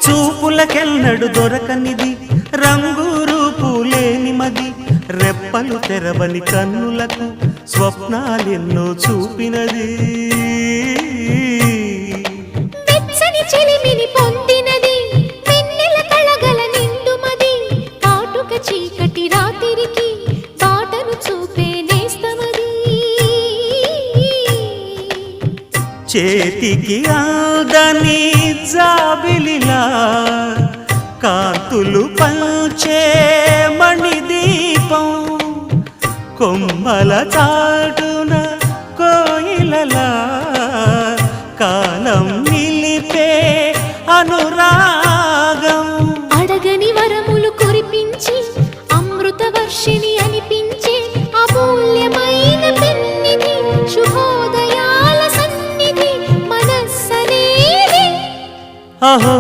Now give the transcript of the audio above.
చూపులకెన్నడు దొరకనిది రంగు రూపు లేని మది రెప్పలు తెరవని కన్నులకు స్వప్నాలెన్నో చూపినది వెచ్చని చెలిమిని పొందినది వెన్నెల కళగల నిండుమది కాటుక చీకటి రాత్రికి బాటను చూపే నేస్తమది చేతికి ఆదని జాబిలిలా కాంతులు పంచే మణిదీపం కొమ్మల చాటున కోయిలలా కాలం నిలిపే అనురాగం అడగని వరములు కురిపించి అమృత వర్షిణి అనిపించే అమూల్యమైన పెన్నిధి శుభోదయాల సన్నిధి మనస్సనేది అహో